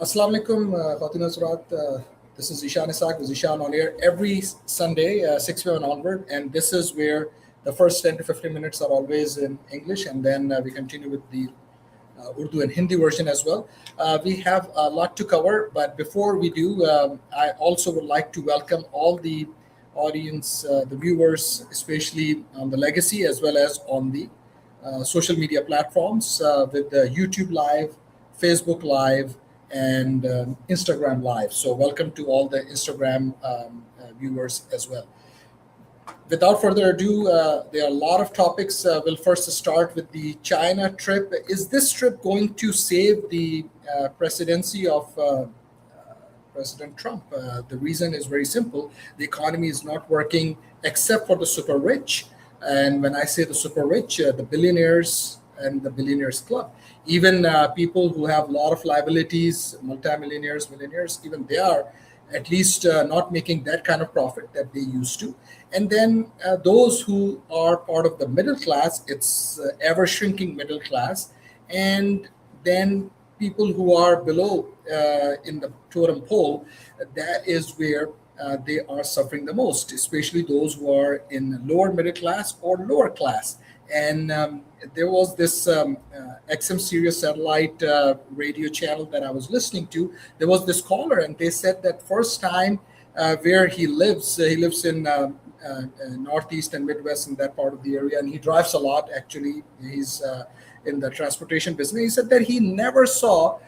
Assalamu alaikum, Fatina Surat. This is Ishan Isaac with Ishan on air every Sunday, 6 p.m. onward. And this is where the first 10 to 15 minutes are always in English. And then we continue with the Urdu and Hindi version as well. We have a lot to cover. But before we do, I also would like to welcome all the audience, the viewers, especially on the Legacy as well as on the social media platforms with YouTube Live, Facebook Live, and Instagram Live. So, welcome to all the Instagram viewers as well. Without further ado, there are a lot of topics. We'll first start with the China trip. Is this trip going to save the presidency of President Trump? The reason is very simple. The economy is not working except for the super rich. And when I say the super rich, the billionaires and the billionaires club, even people who have a lot of liabilities, multimillionaires, millionaires, even they are at least not making that kind of profit that they used to. And then those who are part of the middle class, it's ever shrinking middle class. And then people who are below in the totem pole, that is where they are suffering the most, especially those who are in lower middle class or lower class. And there was this XM Sirius satellite radio channel that I was listening to. There was this caller, and they said that first time where he lives in Northeast and Midwest in that part of the area, and he drives a lot. Actually, he's in the transportation business. He said that he never saw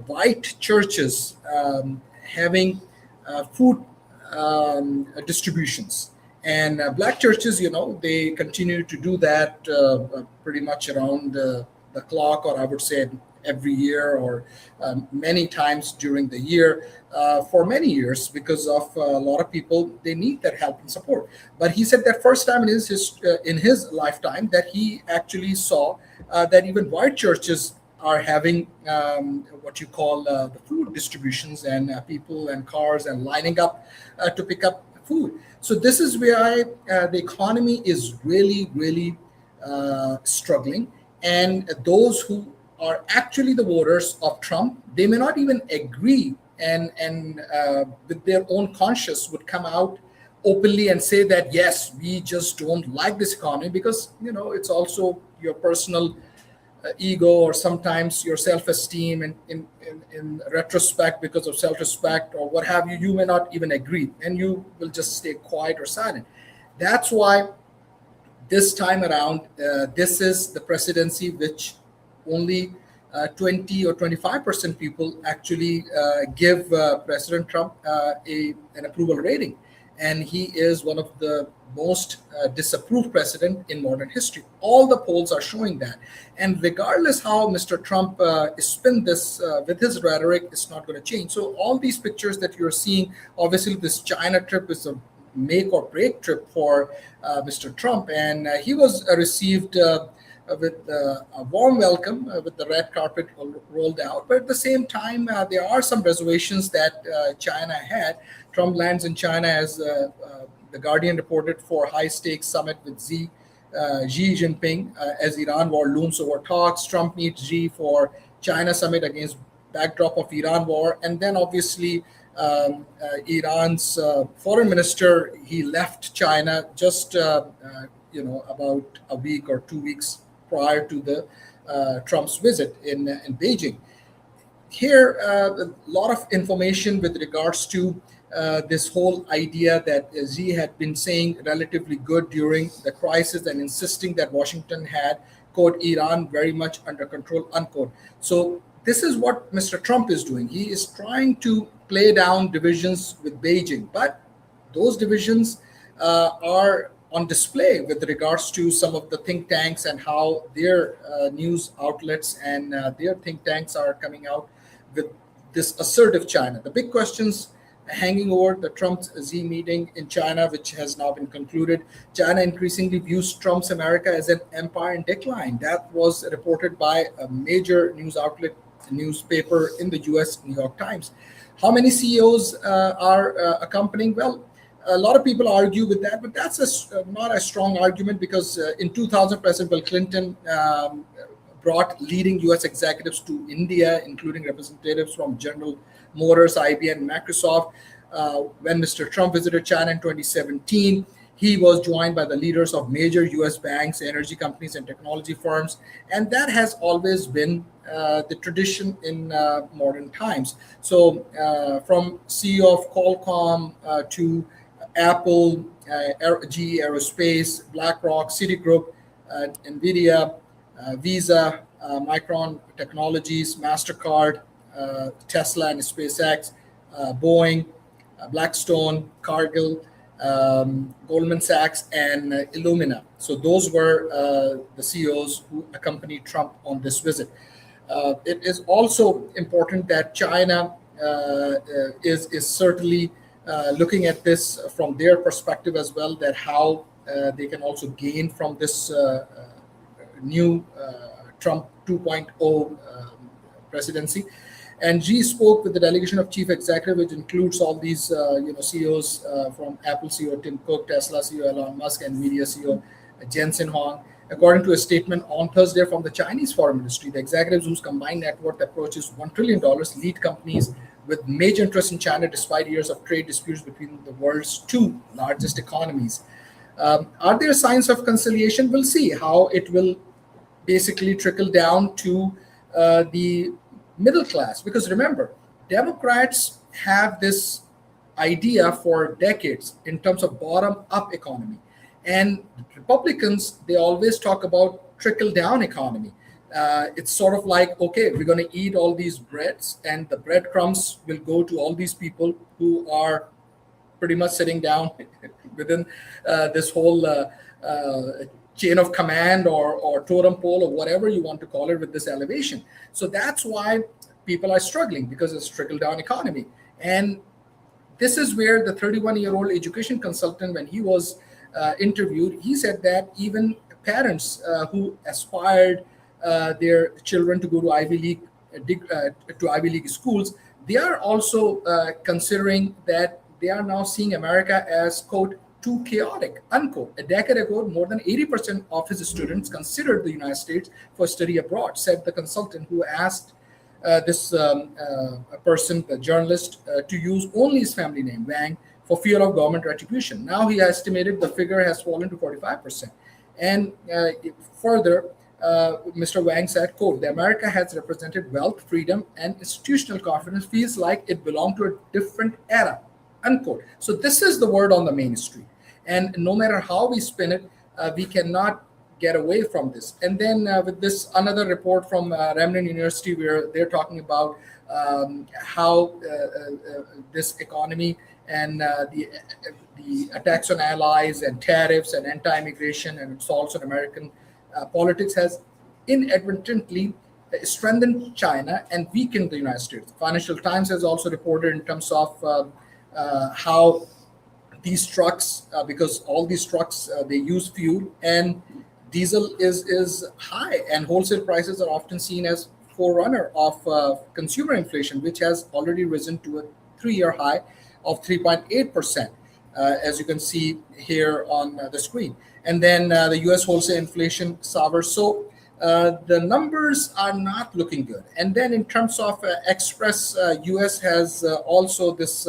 white churches having food distributions. And black churches, they continue to do that pretty much around the clock, or I would say every year or many times during the year for many years, because of a lot of people, they need that help and support. But he said that first time in his lifetime that he actually saw that even white churches are having what you call the food distributions, and people and cars and lining up to pick up food. So this is where the economy is really, really struggling. And those who are actually the voters of Trump, they may not even agree, and with their own conscience would come out openly and say that, yes, we just don't like this economy, because, it's also your personal ego, or sometimes your self-esteem, and in retrospect, because of self-respect or what have you, you may not even agree, and you will just stay quiet or silent. That's why this time around, this is the presidency which only 20 or 25% people actually give President Trump an approval rating. And he is one of the most disapproved president in modern history. All the polls are showing that. And regardless how Mr. Trump spin this with his rhetoric, it's not going to change. So all these pictures that you're seeing, obviously this China trip is a make or break trip for Mr. Trump. And he was received with a warm welcome, with the red carpet rolled out. But at the same time, there are some reservations that China had. Trump lands in China, as the Guardian reported, for high-stakes summit with Xi Jinping as Iran war looms over talks. Trump meets Xi for China summit against backdrop of Iran war. And then obviously Iran's foreign minister, he left China just about a week or 2 weeks prior to the Trump's visit in Beijing. Here, a lot of information with regards to this whole idea that Xi had been saying relatively good during the crisis, and insisting that Washington had, quote, Iran very much under control, unquote. So this is what Mr. Trump is doing. He is trying to play down divisions with Beijing, but those divisions are on display with regards to some of the think tanks and how their news outlets and their think tanks are coming out with this assertive China. The big questions hanging over the Trump-Xi meeting in China, which has now been concluded. China increasingly views Trump's America as an empire in decline. That was reported by a major news outlet, newspaper in the US, New York Times. How many CEOs are accompanying? Well, a lot of people argue with that, but that's not a strong argument, because in 2000, President Bill Clinton brought leading US executives to India, including representatives from General Motors, IBM, Microsoft. When Mr. Trump visited China in 2017, he was joined by the leaders of major US banks, energy companies, and technology firms. And that has always been the tradition in modern times. So, from CEO of Qualcomm to Apple, GE Aerospace, BlackRock, Citigroup, NVIDIA, Visa, Micron Technologies, MasterCard, Tesla and SpaceX, Boeing, Blackstone, Cargill, Goldman Sachs, and Illumina. So those were the CEOs who accompanied Trump on this visit. It is also important that China is certainly looking at this from their perspective as well, that how they can also gain from this new Trump 2.0 presidency. And Xi spoke with the delegation of chief executive, which includes all these CEOs from Apple CEO Tim Cook, Tesla CEO Elon Musk, NVIDIA CEO Jensen Huang. According to a statement on Thursday from the Chinese Foreign Ministry, the executives whose combined net worth approaches $1 trillion lead companies with major interest in China despite years of trade disputes between the world's two largest economies. Are there signs of conciliation? We'll see how it will basically trickle down to the middle class. Because remember, Democrats have this idea for decades in terms of bottom-up economy. And Republicans, they always talk about trickle-down economy. It's sort of like, okay, we're going to eat all these breads, and the breadcrumbs will go to all these people who are pretty much sitting down within this whole chain of command or totem pole or whatever you want to call it with this elevation. So that's why people are struggling, because it's trickle-down economy. And this is where the 31-year-old education consultant, when he was interviewed, he said that even parents who aspired their children to go to Ivy League schools, they are also considering that they are now seeing America as, quote, too chaotic, unquote. A decade ago, more than 80% of his students considered the United States for study abroad, said the consultant who asked this person, the journalist, to use only his family name, Wang, for fear of government retribution. Now he estimated the figure has fallen to 45%. And further, Mr. Wang said, quote, the America has represented wealth, freedom, and institutional confidence feels like it belonged to a different era, unquote. So this is the word on the main street. And no matter how we spin it, we cannot get away from this. And then with this another report from Ramlin University, where they're talking about how this economy and the attacks on allies and tariffs and anti-immigration and assaults on American politics has inadvertently strengthened China and weakened the United States. Financial Times has also reported in terms of how these trucks, because all these trucks, they use fuel, and diesel is high, and wholesale prices are often seen as forerunner of consumer inflation, which has already risen to a 3-year high of 3.8%, as you can see here on the screen. And then the U.S. wholesale inflation sours. So the numbers are not looking good. And then in terms of Express, U.S. has also this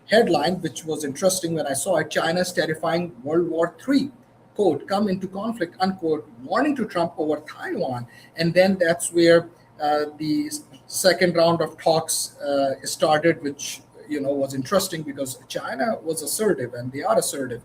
headline, which was interesting when I saw it: China's terrifying World War III, quote, come into conflict, unquote, warning to Trump over Taiwan. And then that's where the second round of talks started, which was interesting because China was assertive, and they are assertive.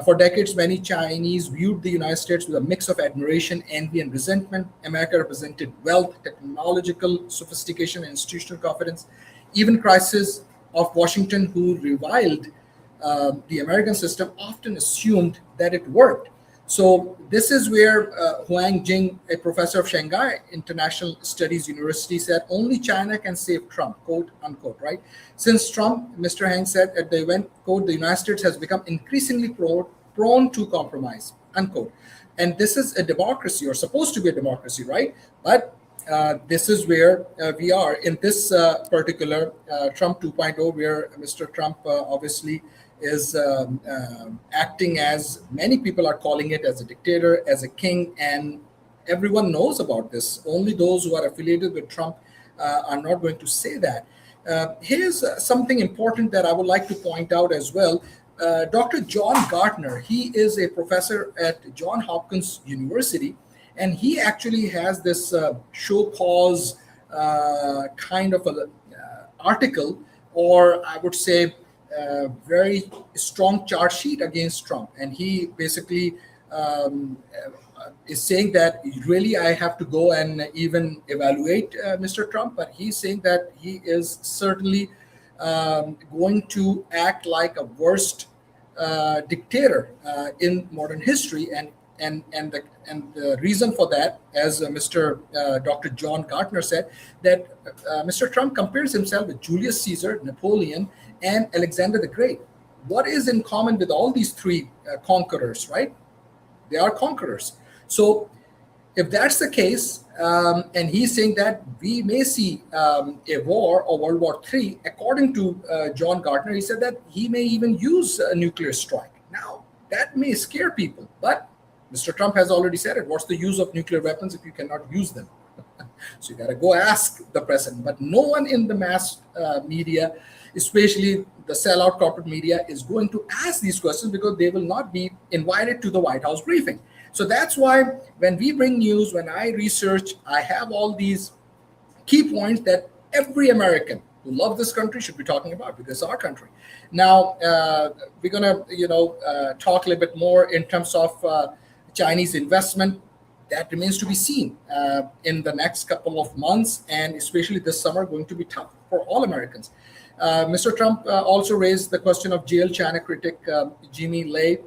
For decades, many Chinese viewed the United States with a mix of admiration, envy, and resentment. America represented wealth, technological sophistication, and institutional confidence. Even crisis of Washington, who reviled the American system, often assumed that it worked. So this is where Huang Jing, a professor of Shanghai International Studies University, said only China can save Trump, quote unquote, right? Since Trump, Mr. Hang said at the event, quote, the United States has become increasingly prone to compromise, unquote. And this is a democracy, or supposed to be a democracy, right? But this is where we are in this particular Trump 2.0, where Mr. Trump obviously is acting as many people are calling it, as a dictator, as a king, and Everyone knows about this. Only those who are affiliated with Trump are not going to say that. Here's something important that I would like to point out as well. Dr. John Gardner, he is a professor at Johns Hopkins University, and he actually has this show cause kind of a article, or I would say very strong charge sheet against Trump. And he basically is saying that really I have to go and even evaluate Mr. Trump, but he's saying that he is certainly going to act like a worst dictator in modern history, and the reason for that, as Mr. Dr. John Gardner said, that Mr. Trump compares himself with Julius Caesar, Napoleon, and Alexander the Great. What is in common with all these three conquerors, right? They are conquerors. So if that's the case, and he's saying that we may see a war or World War III, according to John Gardner, he said that he may even use a nuclear strike. Now, that may scare people, but Mr. Trump has already said it. What's the use of nuclear weapons if you cannot use them? So you got to go ask the president. But no one in the mass media, especially the sellout corporate media, is going to ask these questions because they will not be invited to the White House briefing. So that's why when we bring news, when I research, I have all these key points that every American who loves this country should be talking about, because it's our country. Now, we're going to, talk a little bit more in terms of Chinese investment. That remains to be seen in the next couple of months, and especially this summer, going to be tough for all Americans. Mr. Trump also raised the question of jail China critic Jimmy Lai.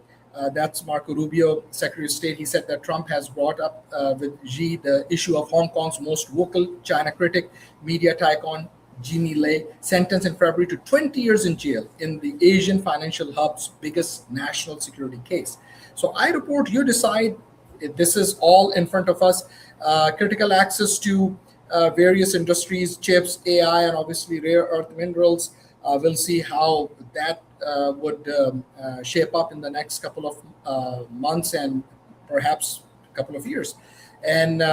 That's Marco Rubio, Secretary of State. He said that Trump has brought up with Xi the issue of Hong Kong's most vocal China critic, media tycoon Jimmy Lai, sentenced in February to 20 years in jail in the Asian financial hub's biggest national security case. So I report, you decide. This is all in front of us. Critical access to various industries, chips, AI, and obviously rare earth minerals. We'll see how that would shape up in the next couple of months and perhaps a couple of years. And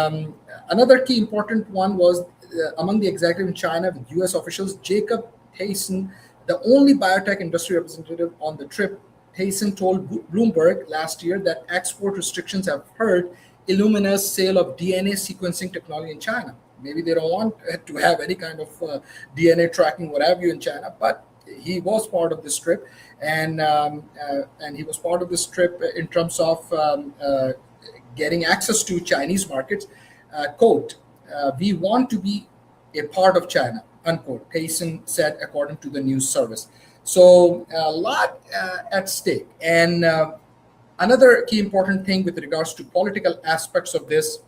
another key important one was among the executive in China with U.S. officials, Jacob Thaysen, the only biotech industry representative on the trip. Thaysen told Bloomberg last year that export restrictions have hurt Illumina's sale of DNA sequencing technology in China. Maybe they don't want to have any kind of DNA tracking, what have you, in China, but he was part of this trip, and he was part of this trip in terms of getting access to Chinese markets. Quote, we want to be a part of China, unquote, Thaysen said, according to the news service. So a lot at stake. And another key important thing with regards to political aspects of this,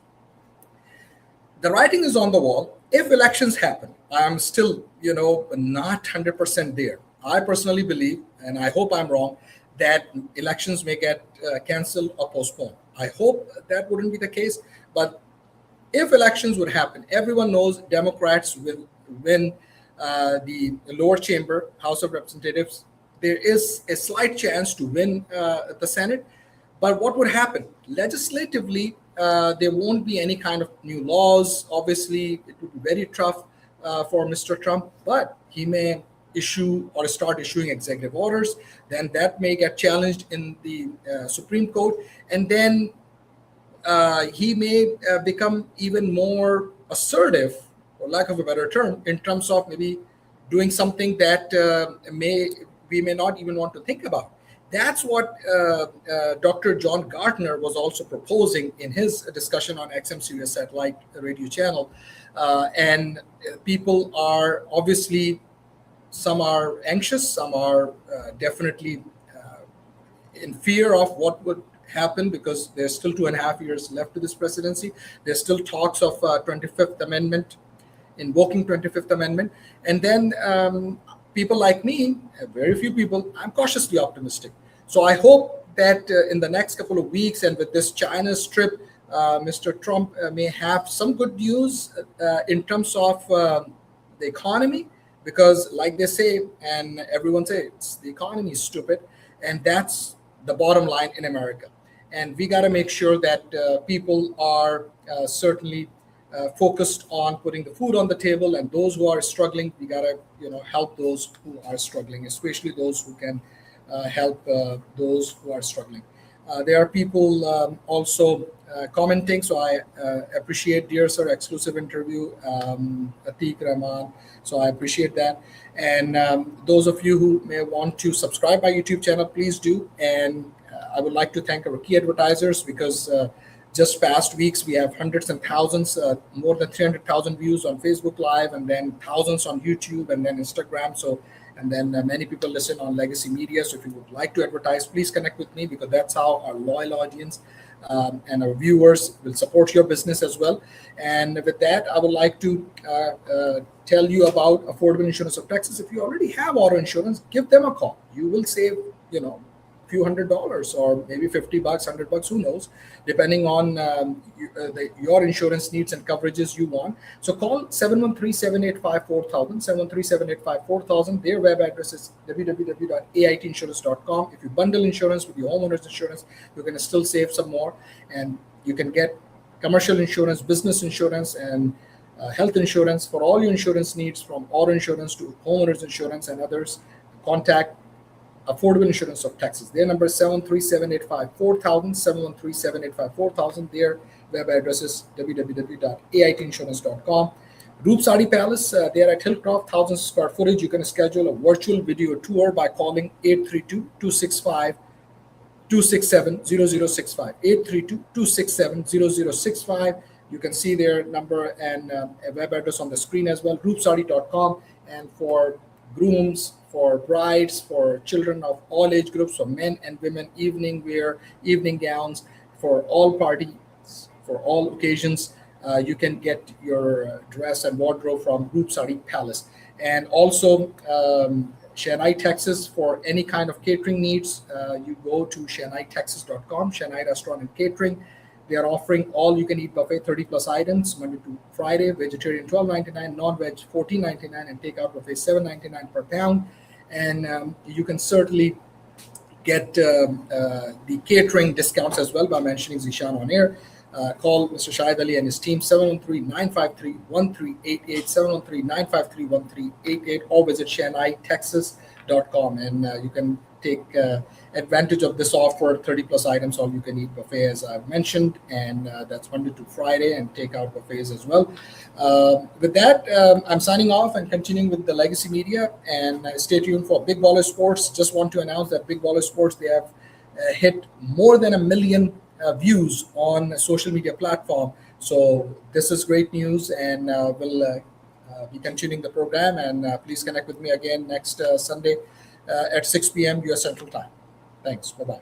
the writing is on the wall. If elections happen, I'm still, not 100% there. I personally believe, and I hope I'm wrong, that elections may get canceled or postponed. I hope that wouldn't be the case. But if elections would happen, everyone knows Democrats will win the lower chamber, House of Representatives. There is a slight chance to win the Senate. But what would happen? Legislatively, there won't be any kind of new laws. Obviously, it would be very tough for Mr. Trump, but he may issue or start issuing executive orders. Then that may get challenged in the Supreme Court. And then he may become even more assertive, for lack of a better term, in terms of maybe doing something that we may not even want to think about. That's what Dr. John Gardner was also proposing in his discussion on XM Sirius satellite radio channel. And people are obviously, some are anxious, some are definitely in fear of what would happen, because there's still 2.5 years left to this presidency. There's still talks of 25th Amendment, invoking 25th Amendment. And then people like me, very few people, I'm cautiously optimistic. So I hope that in the next couple of weeks and with this China trip, Mr. Trump may have some good news in terms of the economy, because like they say, and everyone says, the economy is stupid, and that's the bottom line in America. And we got to make sure that people are certainly focused on putting the food on the table, and those who are struggling, we got to help those who are struggling, especially those who can help those who are struggling. There are people also commenting, so I appreciate, dear sir, exclusive interview, Atiq Rahman. So I appreciate that. And those of you who may want to subscribe my YouTube channel, please do. And I would like to thank our key advertisers, because just past weeks we have hundreds and thousands, more than 300,000 views on Facebook Live, and then thousands on YouTube, and then Instagram. So, and then many people listen on Legacy Media. So if you would like to advertise, please connect with me, because that's how our loyal audience and our viewers will support your business as well. And with that, I would like to tell you about Affordable Insurance of Texas. If you already have auto insurance, give them a call. You will save, few $100 or maybe $50, $100, who knows, depending on your insurance needs and coverages you want. So call 713-785-4000, 713-785-4000. Their web address is www.aitinsurance.com. If you bundle insurance with your homeowner's insurance, you're going to still save some more, and you can get commercial insurance, business insurance, and health insurance for all your insurance needs, from auto insurance to homeowners insurance and others. Contact Affordable Insurance of Texas. Their number is 737-854-4000, 713-785-4000. Their web address is www.aitinsurance.com. Roop Saadi Palace, they are at Hillcroft, 1,000 square footage. You can schedule a virtual video tour by calling 832-265-267-0065, 832-267-0065. You can see their number and a web address on the screen as well, roopsaadi.com. And for grooms, for brides, for children of all age groups, for men and women, evening wear, evening gowns, for all parties, for all occasions, you can get your dress and wardrobe from Roop Saadi Palace. And also, Shanghai, Texas, for any kind of catering needs, you go to shanaitexas.com, Shanghai Restaurant and Catering. They are offering all-you-can-eat buffet, 30+ items, Monday to Friday. Vegetarian $12.99, non-veg $14.99, and takeout buffet $7.99 per pound. And you can certainly get the catering discounts as well by mentioning Zishan on air. Call Mr. Shahid Ali and his team, 713-953-1388, 713-953-1388, or visit shanaitexas.com. And you can take advantage of this offer, 30+ items, all you can eat buffet, as I've mentioned, and that's Monday to Friday, and takeout buffets as well. With that, I'm signing off and continuing with the Legacy Media, and stay tuned for Big Baller Sports. Just want to announce that Big Baller Sports, they have hit more than 1 million views on a social media platform. So this is great news, and we'll be continuing the program, and please connect with me again next Sunday at 6 p.m. U.S. Central Time. Thanks. Bye-bye.